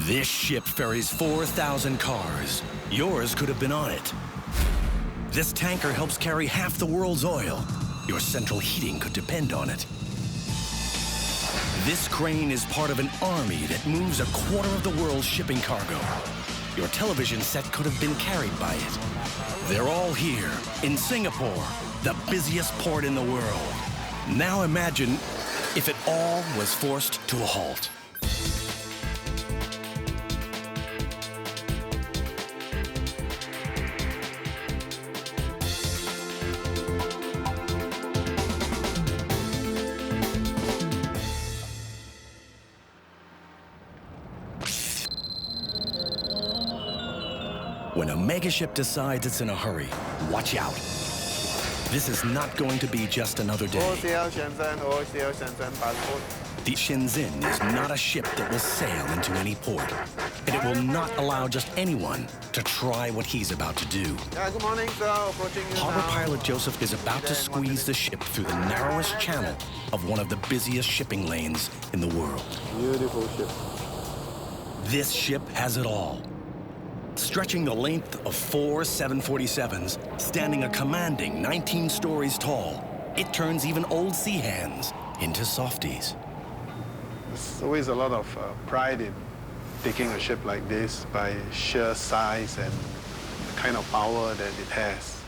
This ship ferries 4,000 cars. Yours could have been on it. This tanker helps carry half the world's oil. Your central heating could depend on it. This crane is part of an army that moves a quarter of the world's shipping cargo. Your television set could have been carried by it. They're all here in Singapore, the busiest port in the world. Now imagine if it all was forced to a halt. When a megaship decides it's in a hurry, watch out. This is not going to be just another day. The Shenzhen is not a ship that will sail into any port, and it will not allow just anyone to try what he's about to do. Good morning, sir. Approaching you Harbor now. pilot Joseph is about to squeeze the ship through the narrowest channel of one of the busiest shipping lanes in the world. Beautiful ship. This ship has it all. Stretching the length of 4 747s, standing a commanding 19 stories tall, it turns even old sea hands into softies. There's always a lot of pride in taking a ship like this by sheer size and the kind of power that it has.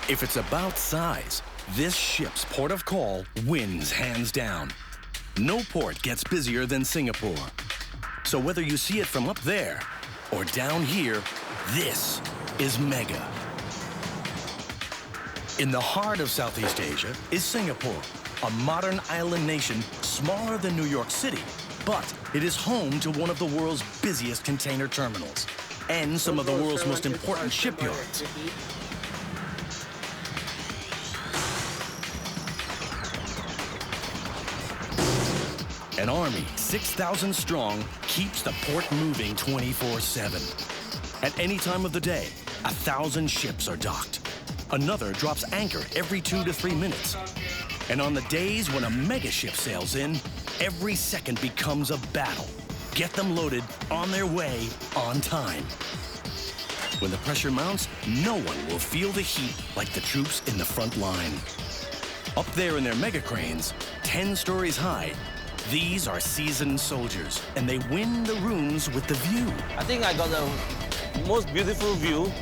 If it's about size, this ship's port of call wins hands down. No port gets busier than Singapore. So whether you see it from up there or down here, this is Mega. In the heart of Southeast Asia is Singapore, a modern island nation smaller than New York City, but it is home to one of the world's busiest container terminals and some of the world's most important shipyards. An army 6,000 strong keeps the port moving 24/7. At any time of the day, 1,000 ships are docked. Another drops anchor every 2 to 3 minutes. And on the days when a mega ship sails in, every second becomes a battle. Get them loaded, on their way, on time. When the pressure mounts, no one will feel the heat like the troops in the front line. Up there in their mega cranes, 10 stories high, these are seasoned soldiers, and they win the rooms with the view. I think I got the most beautiful view.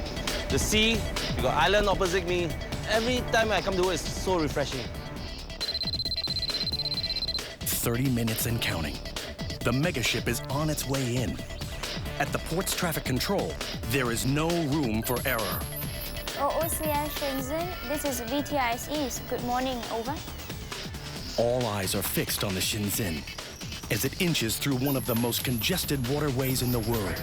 The sea, you got island opposite me. Every time I come to work, it's so refreshing. 30 minutes and counting. The megaship is on its way in. At the port's traffic control, there is no room for error. OOCL Shenzhen, this is VTIS East. Good morning, over. All eyes are fixed on the Shenzhen as it inches through one of the most congested waterways in the world.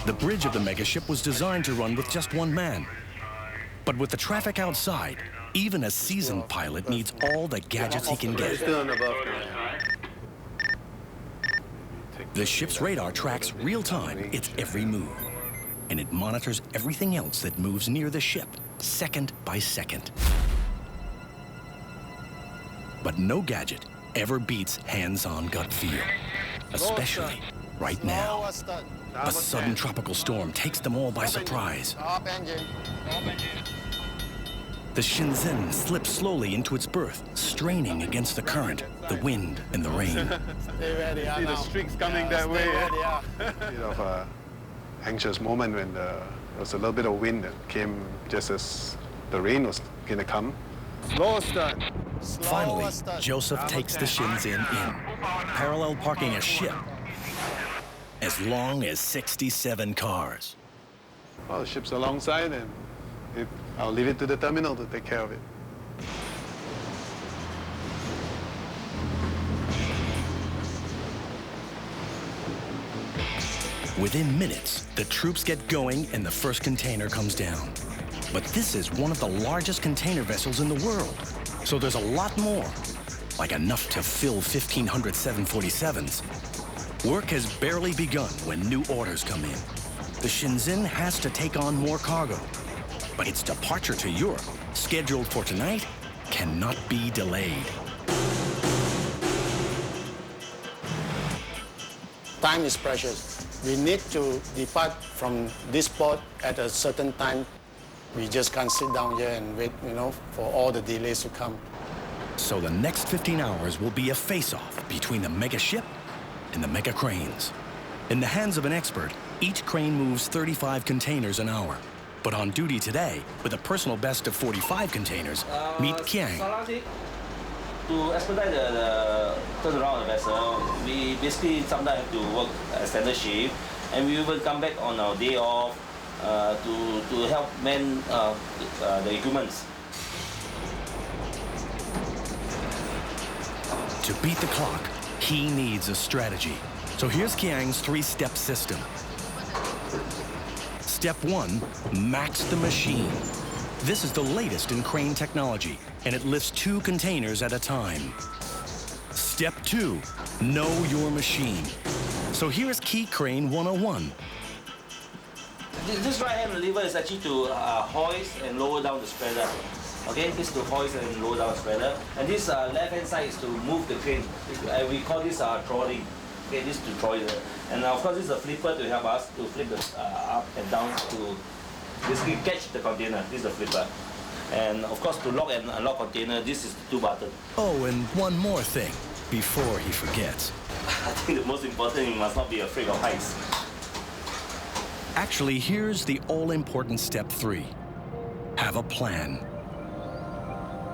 The bridge of the megaship was designed to run with just one man. But with the traffic outside, even a seasoned pilot needs all the gadgets he can get. The ship's radar tracks real-time its every move, and it monitors everything else that moves near the ship, second by second. But no gadget ever beats hands-on gut feel, especially right now. A sudden tropical storm takes them all by surprise. The Shenzhen slips slowly into its berth, straining against the current, the wind, and the rain. See the streaks coming that way. Bit of an anxious moment when there was a little bit of wind that came just as the rain was going to come. Slow start. Finally, Joseph takes the Shenzhen in, parallel parking a ship as long as 67 cars. Well, the ship's alongside, and I'll leave it to the terminal to take care of it. Within minutes, the troops get going and the first container comes down. But this is one of the largest container vessels in the world, so there's a lot more, like enough to fill 1,500 747s. Work has barely begun when new orders come in. The Shenzhen has to take on more cargo, but its departure to Europe, scheduled for tonight, cannot be delayed. Time is precious. We need to depart from this port at a certain time. We just can't sit down here and wait, for all the delays to come. So the next 15 hours will be a face-off between the mega ship and the mega cranes. In the hands of an expert, each crane moves 35 containers an hour. But on duty today, with a personal best of 45 containers, meet Kiang. To expedite the turnaround of the vessel, we basically sometimes have to work a standard shift, and we will come back on our day off to help man the equipments. To beat the clock, he needs a strategy. So here's Kiang's 3-step system. Step 1, max the machine. This is the latest in crane technology, and it lifts 2 containers at a time. Step 2, know your machine. So here's Key Crane 101. This right-hand lever is actually to hoist and lower down the spreader. Okay, this is to hoist and lower down the spreader. And this left-hand side is to move the crane. We call this trolling. Okay, this is to trolley. And of course, this is a flipper to help us to flip the up and down to basically catch the container. This is the flipper. And of course, to lock and unlock container, this is the 2 buttons. Oh, and one more thing before he forgets. I think the most important, you must not be afraid of heights. Actually, here's the all-important step 3. Have a plan.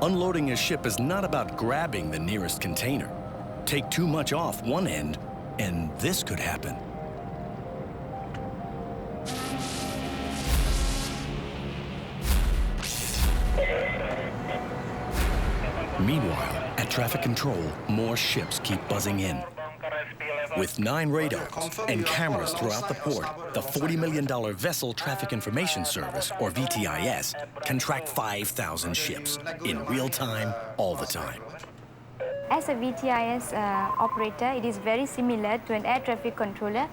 Unloading a ship is not about grabbing the nearest container. Take too much off one end, and this could happen. Meanwhile, at traffic control, more ships keep buzzing in. With 9 radars and cameras throughout the port, the $40 million Vessel Traffic Information Service, or VTIS, can track 5,000 ships in real time, all the time. As a VTIS operator, it is very similar to an air traffic controller.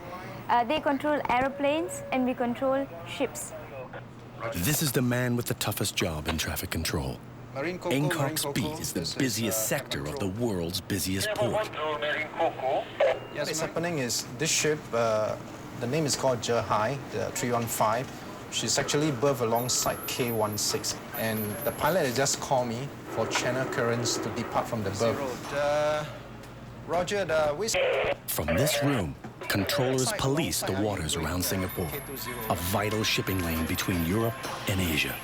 They control aeroplanes and we control ships. This is the man with the toughest job in traffic control. Angkok's Beat is the busiest sector of the world's busiest port. What's happening is this ship, the name is called Zhehai, the 315. She's actually berthed alongside K16, and the pilot has just called me for channel currents to depart from the berth. Roger, From this room, controllers police the waters around Singapore, a vital shipping lane between Europe and Asia.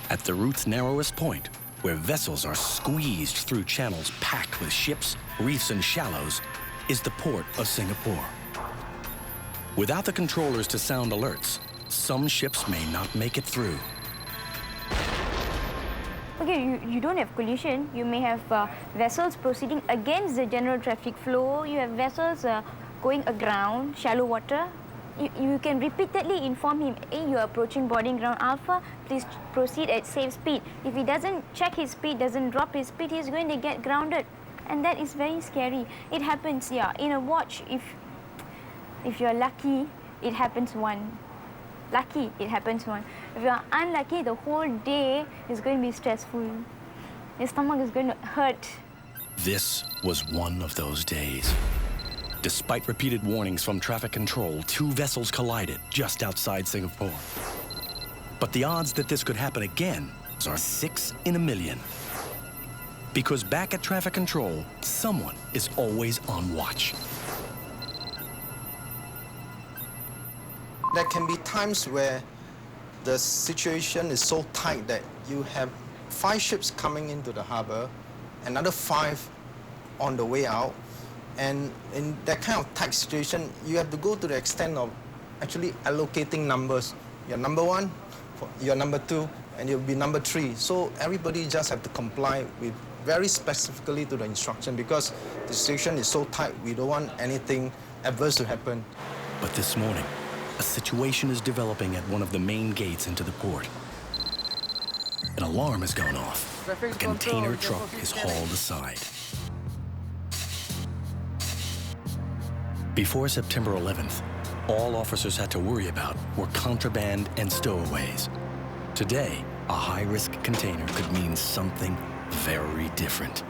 At the route's narrowest point, where vessels are squeezed through channels packed with ships, reefs, and shallows, is the port of Singapore. Without the controllers to sound alerts, some ships may not make it through. Okay, you don't have collision. You may have vessels proceeding against the general traffic flow. You have vessels going aground, shallow water. You can repeatedly inform him, hey, you are approaching boarding ground Alpha, please proceed at safe speed. If he doesn't check his speed, doesn't drop his speed, he's going to get grounded. And that is very scary. It happens, yeah, in a watch, if you're lucky, it happens one. Lucky, it happens one. If you're unlucky, the whole day is going to be stressful. Your stomach is going to hurt. This was one of those days. Despite repeated warnings from traffic control, 2 vessels collided just outside Singapore. But the odds that this could happen again are 6 in a million. Because back at traffic control, someone is always on watch. There can be times where the situation is so tight that you have 5 ships coming into the harbor, another 5 on the way out. And in that kind of tight situation, you have to go to the extent of actually allocating numbers. You're number 1, you're number 2, and you'll be number 3. So everybody just have to comply with very specifically to the instruction because the situation is so tight, we don't want anything adverse to happen. But this morning, a situation is developing at one of the main gates into the port. An alarm has gone off. A container truck is hauled aside. Before September 11th, all officers had to worry about were contraband and stowaways. Today, a high-risk container could mean something very different.